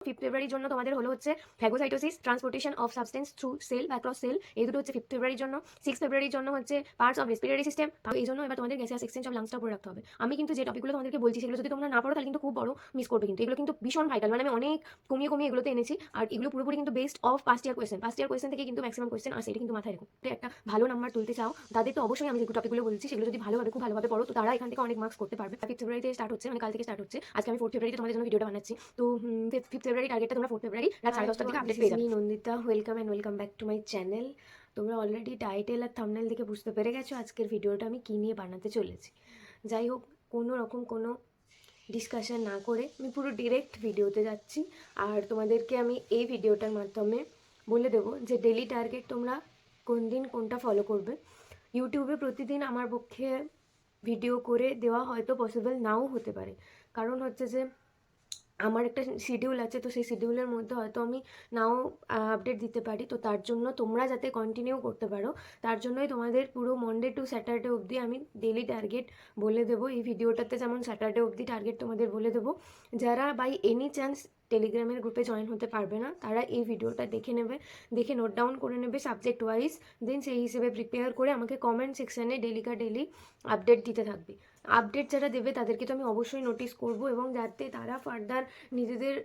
5th ফেব্রুয়ারির জন্য তোমাদের হলো হচ্ছে phagocytosis, transportation of substance through cell বা ক্রস সেল, এই দুটো হচ্ছে 5th ফেব্রুয়ারির জন্য। 6th ফেব্রুয়ারির জন্য হচ্ছে পার্টস অফ রেসপিরেটরি সিস্টেম, এই জন্য এবার তোমাদের গ্যাসিয়াস এক্সচেঞ্জ অফ লাংসটা পড়ে রাখতে হবে। আমি কিন্তু যে টপিকগুলো তোমাদেরকে বলছি সেগুলো যদি তোমরা না পড়ো তাহলে কিন্তু খুব বড় মিস করবে, কিন্তু এগুলো কিন্তু ভীষণ ভাইটাল, মানে আমি অনেক কমিয়ে কমিয়ে এগুলোতে এনেছি, আর এগুলো পুরোপুরি কিন্তু best of first year question থেকে কিন্তু ম্যাক্সিমাম কোয়েশ্চেন আসে, এটা কিন্তু মাথায় রেখো। একটা ভালো নাম্বার তুলতে চাও তাদের তো অবশ্যই আমি যে টপিকগুলো বলছি সেগুলো যদি ভালোভাবে খুব ভালোভাবে পড়ো তো তারা এখান থেকে অনেক মার্কস করতে পারবে। 5th ফেব্রুয়ারিতে স্টার্ট হচ্ছে, মানে কাল থেকে স্টার্ট হচ্ছে। আজকে আমি 4th ফেব্রুয়ারিতে তোমাদের জন্য ভিডিওটা বানাচ্ছি। তো 5th ফেব্রুয়ারি টার্গেটটা তোমরা 4th ফেব্রুয়ারি রাত 10:30টার দিকে আপডেট পেয়ে যাবে। Nandita, welcome and welcome back to my channel. তোমরা অলরেডি টাইটেল আর থাম্বনেল দেখে বুঝতে পেরে গেছো আজকের ভিডিওটা আমি কী নিয়ে বানাতে চলেছি। যাই হোক, কোনো রকম কোনো ডিসকাশন না করে আমি পুরো ডিরেক্ট ভিডিওতে যাচ্ছি, আর তোমাদেরকে আমি এই ভিডিওটার মাধ্যমে বলে দেবো যে ডেলি টার্গেট তোমরা কোন দিন কোনটা ফলো করবে। ইউটিউবে প্রতিদিন আমার পক্ষে ভিডিও করে দেওয়া হয়তো পসিবল নাও হতে পারে, কারণ হচ্ছে যে আমার একটা শিডিউল আছে, তো সেই শিডিউলের মধ্যে হয়তো আমি নাও আপডেট দিতে পারি। তো তার জন্য তোমরা যাতে কন্টিনিউ করতে পারো তার জন্যই তোমাদের পুরো মনডে টু স্যাটারডে অবধি আমি ডেলি টার্গেট বলে দেবো। এই ভিডিওটাতে যেমন স্যাটারডে অবধি টার্গেট তোমাদের বলে দেবো। যারা বাই এনি চান্স টেলিগ্রামের গ্রুপে জয়েন হতে পারবে না তারা এই ভিডিওটা দেখে নেবে, দেখে নোট ডাউন করে নেবে সাবজেক্ট ওয়াইজ, দেন সেই হিসেবে প্রিপেয়ার করে আমাকে কমেন্ট সেকশানে ডেলি আপডেট দিতে থাকবে। আপডেট যারা দেবে তাদেরকে তো আমি অবশ্যই নোটিস করব, এবং যাতে তারা ফার্দার নিজেদের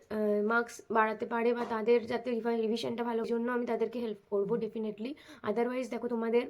মার্কস বাড়াতে পারে বা তাদের যাতে রিভিশনটা ভালো জন্য আমি তাদেরকে হেল্প করব ডেফিনেটলি। আদারওয়াইজ দেখো, তোমাদের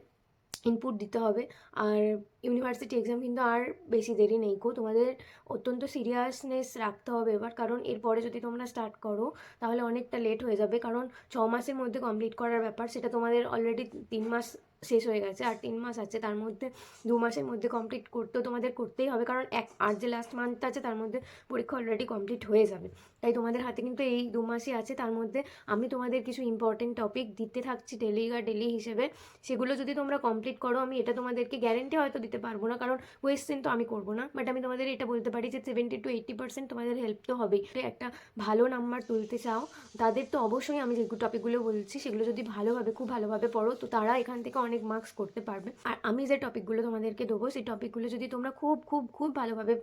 ইনপুট দিতে হবে, আর ইউনিভার্সিটি এক্সাম কিন্তু আর বেশি দেরি নেই গো। তোমাদের অত্যন্ত সিরিয়াসনেস রাখতে হবে এবার, কারণ এরপরে যদি তোমরা স্টার্ট করো তাহলে অনেকটা লেট হয়ে যাবে, কারণ 6 মাসের মধ্যে কমপ্লিট করার ব্যাপার, সেটা তোমাদের অলরেডি 3 মাস শেষ হয়ে গেছে, আর 3 মাস আছে, তার মধ্যে 2 মাসের মধ্যে কমপ্লিট করতেও তোমাদের করতেই হবে, কারণ আর যে লাস্ট মান্থটা আছে তার মধ্যে পরীক্ষা অলরেডি কমপ্লিট হয়ে যাবে। তাই তোমাদের হাতে কিন্তু এই 2 মাসই আছে, তার মধ্যে আমি তোমাদের কিছু ইম্পর্টেন্ট টপিক দিতে থাকছি ডেলি হিসেবে। সেগুলো যদি তোমরা কমপ্লিট করো, আমি এটা তোমাদেরকে গ্যারেন্টি হয়তো দিতে পারবো না, কারণ কোয়েশ্চেন তো আমি করবো না, বাট আমি তোমাদের এটা বলতে পারি যে 70 to 80% তোমাদের হেল্প তো হবেই। একটা ভালো নাম্বার তুলতে চাও তাদের তো অবশ্যই আমি যে টপিকগুলো বলছি সেগুলো যদি ভালোভাবে খুব ভালোভাবে পড়ো তো তারা এখান থেকে অনেক মার্কস করতে পারবে। আর আমি যে টপিকগুলো তোমাদেরকে দেবো সেই টপিকগুলো যদি তোমরা খুব খুব খুব ভালোভাবে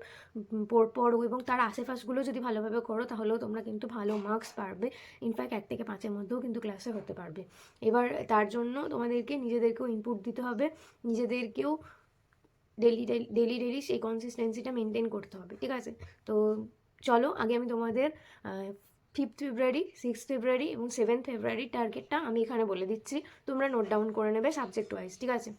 পড়ো এবং তার আশেপাশগুলো যদি ভালোভাবে করো তাহলেও তোমরা কিন্তু ভালো মার্কস পারবে। ইনফ্যাক্ট 1 থেকে 5-এর মধ্যেও কিন্তু ক্লাসে হতে পারবে। এবার তার জন্য তোমাদেরকে নিজেদেরকেও ইনপুট দিতে হবে, নিজেদেরকেও ডেলি সেই কনসিস্টেন্সিটা মেনটেন করতে হবে, ঠিক আছে? তো চলো আগে আমি তোমাদের 5th ফেব্রুয়ারি, 6th ফেব্রুয়ারি এবং 7th ফেব্রুয়ারি টার্গেটটা আমি এখানে বলে দিচ্ছি, তোমরা নোট ডাউন করে নেবে সাবজেক্ট ওয়াইজ, ঠিক আছে?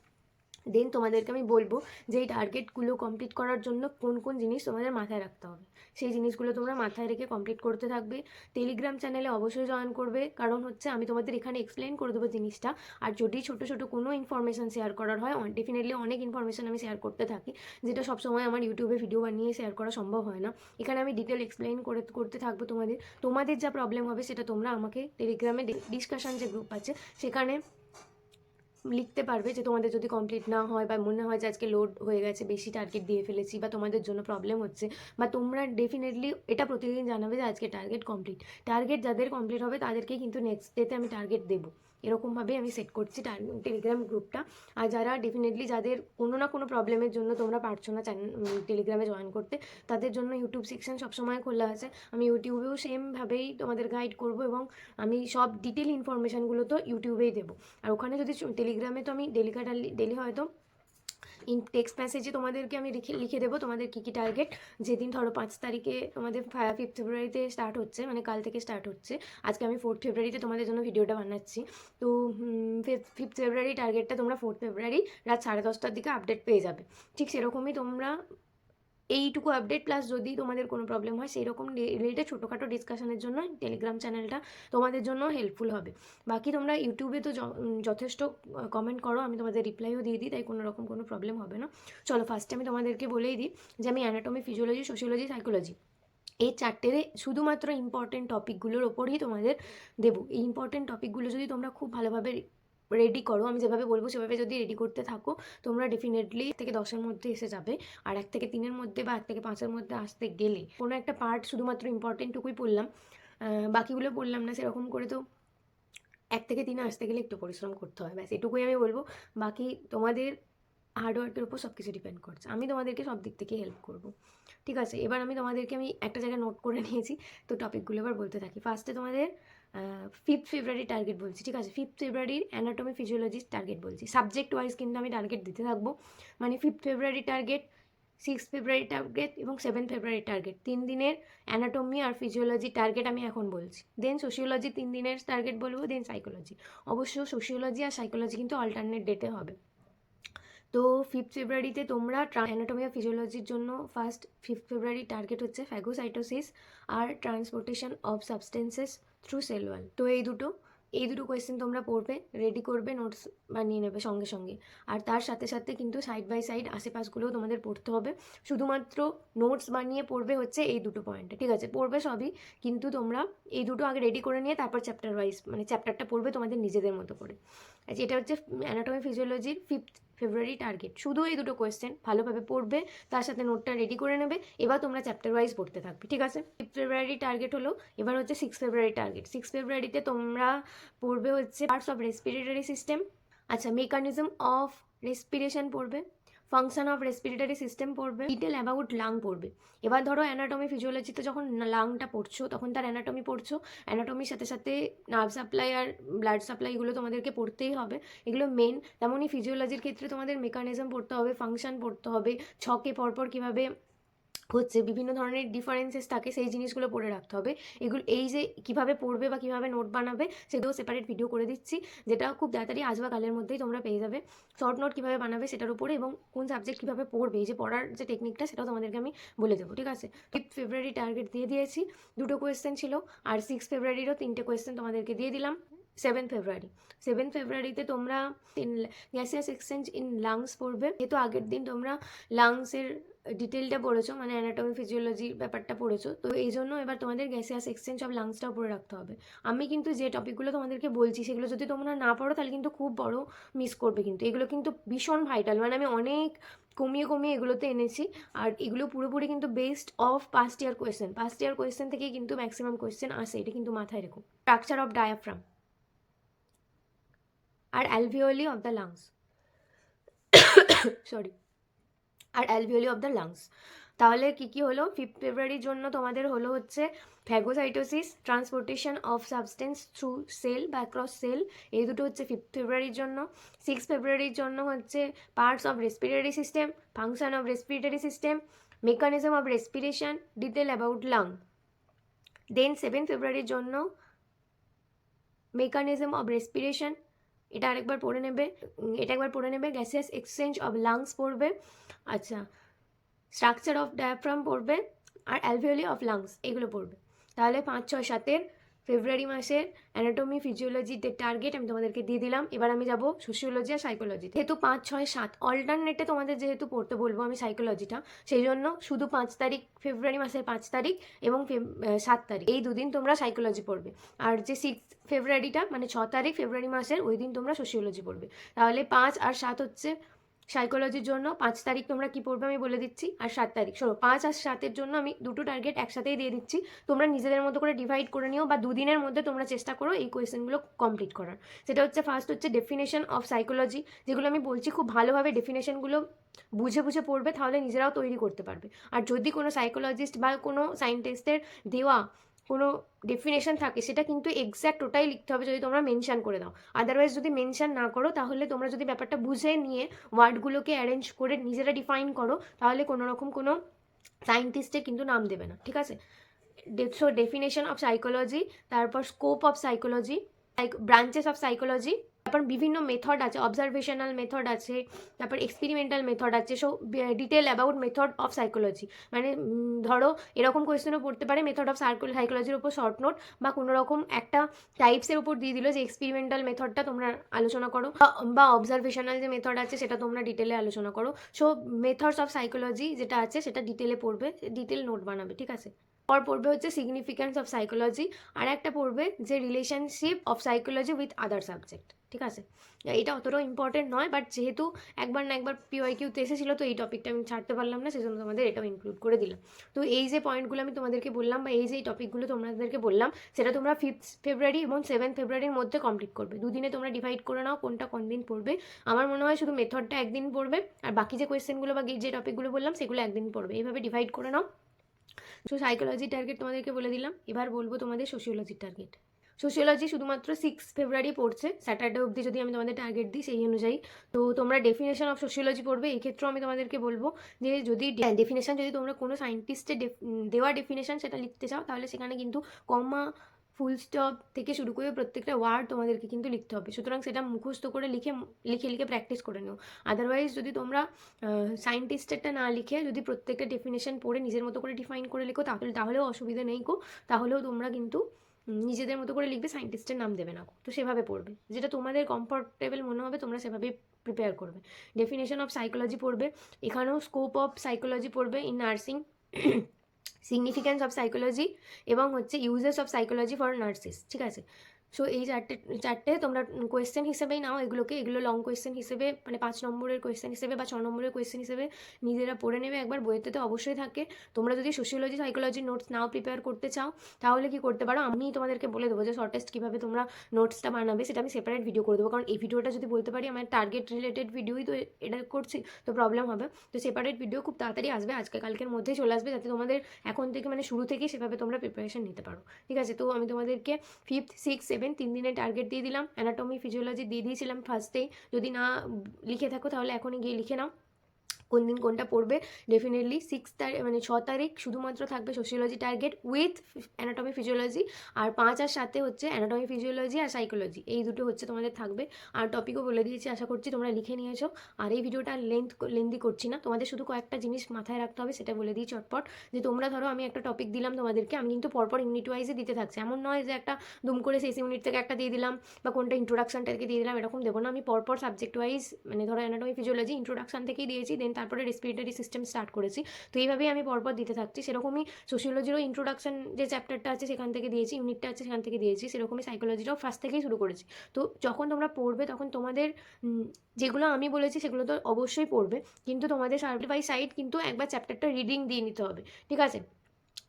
দেন তোমাদেরকে আমি বলবো যে এই টার্গেটগুলো কমপ্লিট করার জন্য কোন কোন জিনিস তোমাদের মাথায় রাখতে হবে, সেই জিনিসগুলো তোমরা মাথায় রেখে কমপ্লিট করতে থাকবে। টেলিগ্রাম চ্যানেলে অবশ্যই জয়েন করবে, কারণ হচ্ছে আমি তোমাদের এখানে এক্সপ্লেন করে দেবো জিনিসটা। আর যদি ছোটো ছোটো কোনো ইনফরমেশান শেয়ার করার হয়, ডেফিনেটলি অনেক ইনফরমেশান আমি শেয়ার করতে থাকি, যেটা সবসময় আমার ইউটিউবে ভিডিও বানিয়ে শেয়ার করা সম্ভব হয় না। এখানে আমি ডিটেল এক্সপ্লেন করতে থাকবো তোমাদের যা প্রবলেম হবে সেটা তোমরা আমাকে টেলিগ্রামে ডিসকাশন যে গ্রুপ আছে সেখানে লিখতে পারবে, যে তোমাদের যদি কমপ্লিট না হয় বা মনে হয় যে আজকে লোড হয়ে গেছে, বেশি টার্গেট দিয়ে ফেলেছি বা তোমাদের জন্য প্রবলেম হচ্ছে, বা তোমরা ডেফিনেটলি এটা প্রতিদিন জানাবে যে আজকে টার্গেট কমপ্লিট। টার্গেট যাদের কমপ্লিট হবে তাদেরকেই কিন্তু নেক্সট ডেতে আমি টার্গেট দেবো, এরকমভাবে আমি সেট করছি টেলিগ্রাম গ্রুপটা। আর যারা ডেফিনেটলি যাদের কোনো না কোনো প্রবলেমের জন্য তোমরা পারছো না টেলিগ্রামে জয়েন করতে, তাদের জন্য ইউটিউব সেকশন সবসময় খোলা আছে। আমি ইউটিউবেও সেমভাবেই তোমাদের গাইড করব, এবং আমি সব ডিটেল ইনফরমেশানগুলো তো ইউটিউবেই দেবো। আর ওখানে যদি টেলিগ্রামে তো আমি ডেলি হয়তো টেক্সট মেসেজে তোমাদেরকে আমি লিখে দেবো তোমাদের কী কী টার্গেট। যেদিন ধরো 5 তারিখে তোমাদের 5th ফেব্রুয়ারিতে স্টার্ট হচ্ছে, মানে কাল থেকে স্টার্ট হচ্ছে, আজকে আমি 4th ফেব্রুয়ারিতে তোমাদের জন্য ভিডিওটা বানাচ্ছি। তো 5th ফেব্রুয়ারি টার্গেটটা তোমরা 4th ফেব্রুয়ারি রাত 10:30টার দিকে আপডেট পেয়ে যাবে। ঠিক সেরকমই তোমরা এইটুকু আপডেট প্লাস যদি তোমাদের কোনো প্রবলেম হয় সেই রকম রিলেটেড ছোটোখাটো ডিসকাশনের জন্য টেলিগ্রাম চ্যানেলটা তোমাদের জন্য হেল্পফুল হবে। বাকি তোমরা ইউটিউবে তো যথেষ্ট কমেন্ট করো, আমি তোমাদের রিপ্লাইও দিয়ে দিই, তাই কোনো রকম কোনো প্রবলেম হবে না। চলো ফার্স্টে আমি তোমাদেরকে বলেই দিই যে আমি অ্যানাটমি, ফিজিওলজি, সোশিওলজি, সাইকোলজি এই 4টে শুধুমাত্র ইম্পর্টেন্ট টপিকগুলোর ওপরই তোমাদের দেবো। এই ইম্পর্টেন্ট টপিকগুলো যদি তোমরা খুব ভালোভাবে রেডি করো, আমি যেভাবে বলবো সেভাবে যদি রেডি করতে থাকো, তোমরা ডেফিনেটলি 1 থেকে 10-এর মধ্যে এসে যাবে। আর 1 থেকে 3-এর মধ্যে বা 1 থেকে 5-এর মধ্যে আসতে গেলে কোনো একটা পার্ট শুধুমাত্র ইম্পর্টেন্টটুকুই পড়লাম, বাকিগুলো পড়লাম না, সেরকম করে তো 1 থেকে 3-এ আসতে গেলে একটু পরিশ্রম করতে হয়, ব্যাস এটুকুই আমি বলবো। বাকি তোমাদের হার্ডওয়ার্কের উপর সব কিছু ডিপেন্ড করছে, আমি তোমাদেরকে সব দিক থেকে হেল্প করবো। ঠিক আছে, এবার তোমাদেরকে একটা জায়গায় নোট করে নিয়েছি, তো টপিকগুলো এবার বলতে থাকি। ফার্স্টে তোমাদের 5th ফেব্রুয়ারি টার্গেট বলছি, ঠিক আছে। 5th ফেব্রুয়ারির অ্যানাটমি ফিজিওলজির টার্গেট বলছি, সাবজেক্ট ওয়াইজ কিন্তু আমি টার্গেট দিতে থাকবো। মানে 5th ফেব্রুয়ারি টার্গেট, 6th ফেব্রুয়ারি টার্গেট এবং 7th ফেব্রুয়ারি টার্গেট, 3 দিনের অ্যানাটমি আর ফিজিওলজি টার্গেট আমি এখন বলছি। দেন সোশিওলজি 3 দিনের টার্গেট বলবো, দেন সাইকোলজি। অবশ্য সোশিওলজি আর সাইকোলজি কিন্তু অল্টারনেট ডেটে হবে। তো 5th ফেব্রুয়ারিতে তোমরা অ্যানাটমি আর ফিজিওলজির জন্য 5th ফেব্রুয়ারি টার্গেট হচ্ছে ফ্যাগোসাইটোসিস আর transportation of substances through cell wall. তো এই দুটো কোয়েশ্চেন তোমরা পড়বে, রেডি করবে, নোটস বানিয়ে নেবে সঙ্গে সঙ্গে। আর তার সাথে সাথে কিন্তু সাইড বাই সাইড আশেপাশগুলোও তোমাদের পড়তে হবে। শুধুমাত্র নোটস বানিয়ে পড়বে হচ্ছে এই দুটো পয়েন্টে, ঠিক আছে। পড়বে সবই, কিন্তু তোমরা এই দুটো আগে রেডি করে নিয়ে তারপর চ্যাপ্টার ওয়াইজ মানে চ্যাপ্টারটা পড়বে তোমাদের নিজেদের মতো করে। আচ্ছা, এটা হচ্ছে অ্যানাটমি ফিজিওলজির 5th ফেব্রুয়ারি টার্গেট। শুধু এই দুটো কোয়েশ্চেন ভালোভাবে পড়বে, তার সাথে নোটটা রেডি করে নেবে। এবার তোমরা চ্যাপ্টার ওয়াইজ পড়তে থাকবে, ঠিক আছে। 5th ফেব্রুয়ারি টার্গেট হলো, এবার হচ্ছে 6th ফেব্রুয়ারি টার্গেট। 6th ফেব্রুয়ারিতে তোমরা পড়বে হচ্ছে পার্টস অফ রেসপিরেটরি সিস্টেম, আচ্ছা, মেকানিজম অফ রেসপিরেশন পড়বে, ফাংশন অফ রেসপিরেটরি সিস্টেম পড়বে, ডিটেল অ্যাবাউট লাং পড়বে। এবার ধরো অ্যানাটমি ফিজিওলজিতে যখন লাংটা পড়ছো তখন তার অ্যানাটমি পড়ছো, অ্যানাটমির সাথে সাথে নার্ভ সাপ্লাই আর ব্লাড সাপ্লাই এগুলো তোমাদেরকে পড়তেই হবে, এগুলো মেন। তেমনই ফিজিওলজির ক্ষেত্রে তোমাদের মেকানিজম পড়তে হবে, ফাংশন পড়তে হবে, ছকে পরপর কীভাবে হচ্ছে বিভিন্ন ধরনের ডিফারেন্সেস থাকে সেই জিনিসগুলো পড়ে রাখতে হবে। এগুলো এই যে কীভাবে পড়বে বা কীভাবে নোট বানাবে সেগুলো সেপারেট ভিডিও করে দিচ্ছি, যেটা খুব তাড়াতাড়ি আজ বা কালের মধ্যেই তোমরা পেয়ে যাবে। শর্ট নোট কীভাবে বানাবে সেটার উপরে, এবং কোন সাবজেক্ট কীভাবে পড়বে, এই যে পড়ার যে টেকনিকটা সেটাও তোমাদেরকে আমি বলে দেবো, ঠিক আছে। 5th ফেব্রুয়ারি টার্গেট দিয়ে দিয়েছি, দুটো কোয়েশ্চেন ছিল, আর 6th ফেব্রুয়ারিরও 3টে কোয়েশ্চেন তোমাদেরকে দিয়ে দিলাম। 7th ফেব্রুয়ারিতে তোমরা গ্যাসিয়াস এক্সচেঞ্জ ইন লাংস পড়বে। যেহেতু আগের দিন তোমরা লাংসের ডিটেলটা পড়েছো, মানে অ্যানাটমি ফিজিওলজির ব্যাপারটা পড়েছো, তো এই জন্য এবার তোমাদের গ্যাসিয়াস এক্সচেঞ্জ অফ লাংসটাও পড়ে রাখতে হবে। আমি কিন্তু যে টপিকগুলো তোমাদেরকে বলছি সেগুলো যদি তোমরা না পড়ো তাহলে কিন্তু খুব বড় মিস করবে, কিন্তু এগুলো কিন্তু ভীষণ ভাইটাল, মানে আমি অনেক কমিয়ে এগুলোতে এনেছি। আর এগুলো পুরোপুরি কিন্তু based of past year question থেকেই কিন্তু ম্যাক্সিমাম কোয়েশ্চেন আসে, এটা কিন্তু মাথায় রেখো। স্ট্রাকচার অফ ডায়াফ্রাম আর alveoli of the lungs, sorry, আর অ্যালভিওলি অফ দ্য লাংস। তাহলে কি হলো 5th ফেব্রুয়ারির জন্য তোমাদের হলো হচ্ছে phagocytosis, transportation of substance through cell বা অ্যাক্রস সেল, এই দুটো হচ্ছে 5th ফেব্রুয়ারির জন্য। 6th ফেব্রুয়ারির জন্য হচ্ছে parts of respiratory system, function of respiratory system, mechanism of respiration, detail about lung. Then 7th ফেব্রুয়ারির জন্য মেকানিজম অফ রেসপিরেশন, এটা একবার পড়ে নেবে। গ্যাসিয়াস এক্সচেঞ্জ অফ লাংস পড়বে, আচ্ছা, স্ট্রাকচার অফ ডায়াফ্রাম পড়বে, আর অ্যালভিওলি অফ লাংস, এগুলো পড়বে। তাহলে 5, 6, 7 ফেব্রুয়ারি মাসের অ্যানাটমি ফিজিওলজিতে টার্গেট আমি তোমাদেরকে দিয়ে দিলাম। এবার আমি যাব সোশিওলজি আর সাইকোলজি। যেহেতু 5, 6, 7 অল্টারনেটে তোমাদের যেহেতু পড়তে বলবো আমি সাইকোলজিটা, সেই জন্য শুধু 5 তারিখ, ফেব্রুয়ারি মাসের 5 তারিখ এবং 7 তারিখ, এই দুদিন তোমরা সাইকোলজি পড়বে। আর যে 6th ফেব্রুয়ারিটা মানে 6 তারিখ ফেব্রুয়ারি মাসের, ওই দিন তোমরা সোশিওলজি পড়বে। তাহলে 5 আর 7 হচ্ছে সাইকোলজির জন্য, 5 তারিখ তোমরা কি পড়বে আমি বলে দিচ্ছি, আর 7 তারিখ। 5 আর 7-এর জন্য আমি দুটো টার্গেট একসাথেই দিয়ে দিচ্ছি, তোমরা নিজেদের মতো করে ডিভাইড করে নিও, বা দুদিনের মধ্যে তোমরা চেষ্টা করো এই কোয়েশ্চেনগুলো কমপ্লিট করার। সেটা হচ্ছে ফার্স্ট হচ্ছে ডেফিনেশন অফ সাইকোলজি, যেগুলো আমি বলছি খুব ভালোভাবে ডেফিনেশনগুলো বুঝে পড়বে, তাহলে নিজেরাও তৈরি করতে পারবে। আর যদি কোনো সাইকোলজিস্ট বা কোনো সায়েন্টিস্টের দেওয়া কোনো ডেফিনেশন থাকে সেটা কিন্তু এক্স্যাক্ট ওটাই লিখতে হবে, যদি তোমরা মেনশান করে দাও। আদারওয়াইজ যদি মেনশান না করো, তাহলে তোমরা যদি ব্যাপারটা বুঝে নিয়ে ওয়ার্ডগুলোকে অ্যারেঞ্জ করে নিজেরা ডিফাইন করো, তাহলে কোনো রকম কোনো সায়েন্টিস্টে কিন্তু নাম দেবে না, ঠিক আছে। সো ডেফিনেশন অফ সাইকোলজি, তারপর scope of psychology, branches of psychology, তারপর বিভিন্ন মেথড আছে, অবজারভেশনাল মেথড আছে, তারপর এক্সপেরিমেন্টাল মেথড আছে। So detail about method of psychology, মানে ধরো এরকম কোয়েশ্চেনও পড়তে পারে মেথড অফ সাইকোলজির উপর শর্ট নোট, বা কোনো রকম একটা টাইপসের উপর দিয়ে দিল যে এক্সপেরিমেন্টাল মেথডটা তোমরা আলোচনা করো, বা অবজারভেশনাল যে মেথড আছে সেটা তোমরা ডিটেলে আলোচনা করো। সো মেথডস অফ সাইকোলজি যেটা আছে সেটা ডিটেলে পড়বে, ডিটেল নোট বানাবে, ঠিক আছে। পর পড়বে হচ্ছে সিগনিফিক্যান্স অফ সাইকোলজি, আর একটা পড়বে যে relationship of psychology with other subject. ঠিক আছে, এটা অতটাও ইম্পর্টেন্ট নয়, বাট যেহেতু একবার না একবার পিওয়াইকিউতে এসেছিলো তো এই টপিকটা আমি ছাড়তে পারলাম না, সেজন্য তোমাদের এটাও ইনক্লুড করে দিলাম। তো এই যে পয়েন্টগুলো আমি তোমাদেরকে বললাম বা এই যে টপিকগুলো তোমাদেরকে বললাম, সেটা তোমরা 5th ফেব্রুয়ারি এবং 7th ফেব্রুয়ারির মধ্যে কমপ্লিট করবে। দুদিনে তোমরা ডিভাইড করে নাও কোনটা কোন দিন পড়বে। আমার মনে হয় শুধু মেথডটা একদিন পড়বে, আর বাকি যে কোয়েশ্চেনগুলো বা যে টপিকগুলো বললাম সেগুলো একদিন পড়বে। এইভাবে ডিভাইড করে নাও। সো সাইকোলজির টার্গেট তোমাদেরকে বলে দিলাম। এবার বলবো তোমাদের সোশিওলজির টার্গেট। সোশিওলজি শুধুমাত্র 6 ফেব্রুয়ারি পড়ছে, স্যাটারডে অবধি যদি আমি তোমাদের টার্গেট দিই সেই অনুযায়ী। তো তোমরা ডেফিনেশন অফ সোশিওলজি পড়বে। এই ক্ষেত্রেও আমি তোমাদেরকে বলবো যে যদি ডেফিনেশন যদি তোমরা কোনো সায়েন্টিস্টের দেওয়া ডেফিনেশন সেটা লিখতে চাও, তাহলে সেখানে কিন্তু কমা, ফুল স্টপ থেকে শুরু করে প্রত্যেকটা ওয়ার্ড তোমাদেরকে কিন্তু লিখতে হবে। সুতরাং সেটা মুখস্থ করে লিখে লিখে লিখে প্র্যাকটিস করে নিও। আদারওয়াইজ যদি তোমরা সায়েন্টিস্টেরটা না লিখে যদি প্রত্যেকটা ডেফিনেশন পড়ে নিজের মতো করে ডিফাইন করে লিখো, তাহলেও অসুবিধা নেই গো। তাহলেও তোমরা কিন্তু নিজেদের মতো করে লিখবে, সায়েন্টিস্টের নাম দেবে না। তো সেভাবে পড়বে, যেটা তোমাদের কমফর্টেবল মনে হবে তোমরা সেভাবেই প্রিপেয়ার করবে। ডেফিনেশন অফ সাইকোলজি পড়বে, এখানেও স্কোপ অফ সাইকোলজি পড়বে in nursing, significance of psychology এবং হচ্ছে uses of psychology for nurses. ঠিক আছে, সো এই চারটে তোমরা কোয়েশ্চেন হিসেবেই নাও এগুলোকে। এগুলো লং কোয়েশ্চেন হিসেবে মানে 5 নম্বরের কোয়েশ্চেন হিসেবে বা 6 নম্বরের কোয়েশ্চেন হিসেবে নিজেরা পড়ে নেবে একবার। বইয়েতে তো অবশ্যই থাকে। তোমরা যদি সোশিওলজি সাইকোলজির নোটস নাও প্রিপেয়ার করতে চাও তাহলে কি করতে পারো, আমি তোমাদেরকে বলে দেবো যে শর্টেস্ট কীভাবে তোমরা নোটসটা বানাবে, সেটা আমি সেপারেট ভিডিও করে দেবো। কারণ এই ভিডিওটা যদি বলতে পারি আমার টার্গেট রিলেটেড ভিডিওই তো এটা করছি, তো প্রবলেম হবে। তো সেপারেট ভিডিও খুব তাড়াতাড়ি আসবে, আজকে কালকের মধ্যেই চলে আসবে, যাতে তোমাদের এখন থেকে মানে শুরু থেকেই সেভাবে তোমরা প্রিপারেশন নিতে পারো। ঠিক আছে, তো আমি তোমাদেরকে 5th, 6th, 7th 3 দিনের টার্গেট দিয়ে দিলাম। অ্যানাটমি ফিজিওলজি দিয়ে দিয়েছিলাম ফার্স্টেই। যদি না লিখে থাকো তাহলে এখনই গিয়ে লিখে নাও কোন দিন কোনটা পড়বে। ডেফিনেটলি 6 তারিখ মানে 6 তারিখ শুধুমাত্র থাকবে sociology target with anatomy physiology, আর 5 আর 7 হচ্ছে অ্যানাটমি ফিজিওলজি আর সাইকোলজি। এই দুটো হচ্ছে তোমাদের থাকবে। আর টপিকও বলে দিয়েছি, আশা করছি তোমরা লিখে নিয়েছো। আর এই ভিডিওটা লেন্দি করছি না, তোমাদের শুধু কয়েকটা জিনিস মাথায় রাখতে হবে, সেটা বলে দিই চটপট। যে তোমরা ধরো আমি একটা টপিক দিলাম তোমাদেরকে, আমি কিন্তু পরপর ইউনিট ওয়াইজে দিতে থাকছি। এমন নয় যে একটা দুম করে শেষ ইউনিট থেকে একটা দিয়ে দিলাম বা কোনটা ইন্ট্রোডাকশনটাকে দিয়ে দিলাম, এরকম দেবো না। আমি পরপর সাবজেক্ট ওয়াইজ মানে ধরো অ্যানাটমি ফিজিওলজি ইন্ট্রোডাকশন থেকেই দিয়েছি, দেন তারপরে রেসপিরেটরি সিস্টেম স্টার্ট করেছি। তো এইভাবেই আমি পরপর দিতে থাকছি। সেরকমই সোশিওলজিরও ইন্ট্রোডাকশন যে চ্যাপ্টারটা আছে সেখান থেকে দিয়েছি, ইউনিটটা আছে সেখান থেকে দিয়েছি, সেরকমই সাইকোলজিটাও ফার্স্ট থেকেই শুরু করেছি। তো যখন তোমরা পড়বে তখন তোমাদের যেগুলো আমি বলেছি সেগুলো তো অবশ্যই পড়বে, কিন্তু তোমাদের সাইড বাই সাইড কিন্তু একবার চ্যাপ্টারটা রিডিং দিয়ে নিতে হবে। ঠিক আছে,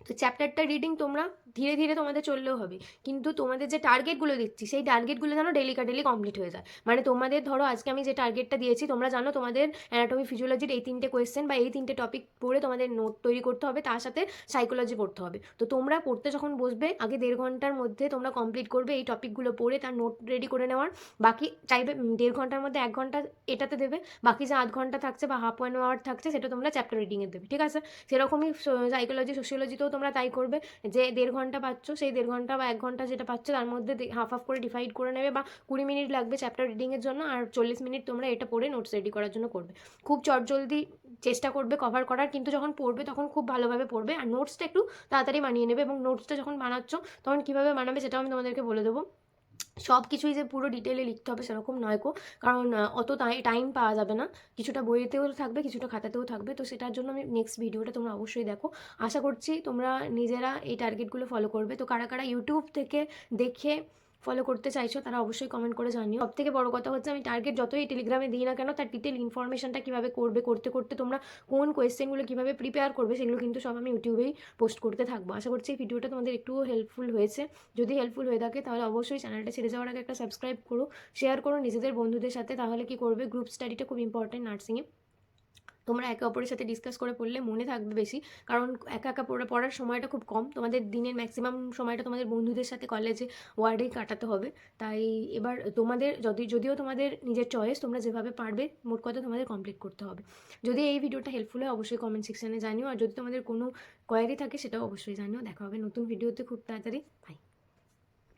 তো চ্যাপ্টারটা রিডিং তোমরা ধীরে ধীরে তোমাদের চললেও হবে, কিন্তু তোমাদের যে টার্গেটগুলো দিচ্ছি সেই টার্গেটগুলো যেন ডেলি কমপ্লিট হয়ে যায়। মানে তোমাদের ধরো আজকে আমি যে টার্গেটটা দিয়েছি, তোমরা জানো তোমাদের অ্যানাটমি ফিজিওলজির এই 3টে কোয়েশ্চেন বা এই 3টে টপিক পড়ে তোমাদের নোট তৈরি করতে হবে, তার সাথে সাইকোলজি পড়তে হবে। তো তোমরা পড়তে যখন বসবে আগে 1.5 ঘন্টার মধ্যে তোমরা কমপ্লিট করবে এই টপিকগুলো পড়ে, তার নোট রেডি করে নেওয়ার। বাকি চাইবে 1.5 ঘন্টার মধ্যে 1 ঘন্টা এটাতে দেবে, বাকি যে 8 ঘন্টা থাকছে বা হাফ 1 আওয়ার থাকছে সেটা তোমরা চ্যাপ্টার রিডিংয়ে দেবে। ঠিক আছে, সেরকমই সাইকোলজি সোশিওলজিতেও তোমরা তাই করবে, যে 1.5 ঘন্টা পাচ্ছ সেই 1.5 ঘন্টা বা 1 ঘন্টা যেটা পাচ্ছ তার মধ্যে হাফ হাফ করে ডিভাইড করে নেবে, বা 20 মিনিট লাগবে চ্যাপ্টার রিডিংয়ের জন্য, আর 40 মিনিট তোমরা এটা পড়ে নোটস রেডি করার জন্য করবে। খুব চটজলদি চেষ্টা করবে কভার করার, কিন্তু যখন পড়বে তখন খুব ভালোভাবে পড়বে, আর নোটসটা একটু তাড়াতাড়ি বানিয়ে নেবে। এবং নোটসটা যখন বানাচ্ছ তখন কীভাবে বানাবে সেটাও আমি তোমাদেরকে বলে দেবো। সব কিছুই যে পুরো ডিটেলে লিখতে হবে সেরকম নয় গো, কারণ অত টাইম পাওয়া যাবে না। কিছুটা বইয়েতেও থাকবে, কিছুটা খাতাতেও থাকবে। তো সেটার জন্য আমি নেক্সট ভিডিওটা তোমরা অবশ্যই দেখো। আশা করছি তোমরা নিজেরা এই টার্গেটগুলো ফলো করবে। তো কারা কারা ইউটিউব থেকে দেখে ফলো করতে চাইছো তারা অবশ্যই কমেন্ট করে জানিও। সব থেকে বড় কথা হচ্ছে আমি টার্গেট যতই টেলিগ্রামে দিই না কেন, তার ডিটেল ইনফরমেশনটা কীভাবে করবে, করতে করতে তোমরা কোন কোয়েশ্চেনগুলো কীভাবে প্রিপেয়ার করবে সেগুলো কিন্তু সব আমি ইউটিউবেই পোস্ট করতে থাকবো। আশা করছি এই ভিডিওটা তোমাদের একটুও হেল্পফুল হয়েছে। যদি হেল্পফুল হয়ে থাকে তাহলে অবশ্যই চ্যানেলটা ছেড়ে যাওয়ার আগে একটা সাবস্ক্রাইব করো, শেয়ার করো নিজেদের বন্ধুদের সাথে। তাহলে কি করবে, গ্রুপ স্টাডিটা খুব ইম্পর্টেন্ট নার্সিংয়ে। তোমরা একে অপরের সাথে ডিসকাস করে পড়লে মনে থাকবে বেশি, কারণ একা একা পড়ার সময়টা খুব কম। তোমাদের দিনের ম্যাক্সিমাম সময়টা তোমাদের বন্ধুদের সাথে কলেজে ওয়ার্ডেই কাটাতে হবে। তাই এবার তোমাদের যদিও তোমাদের নিজের চয়েস, তোমরা যেভাবে পারবে মোট কথা তোমাদের কমপ্লিট করতে হবে। যদি এই ভিডিওটা হেল্পফুল হয় অবশ্যই কমেন্ট সেকশানে জানিও, আর যদি তোমাদের কোনো কোয়ারি থাকে সেটাও অবশ্যই জানিও। দেখা হবে নতুন ভিডিওতে খুব তাড়াতাড়ি। বাই।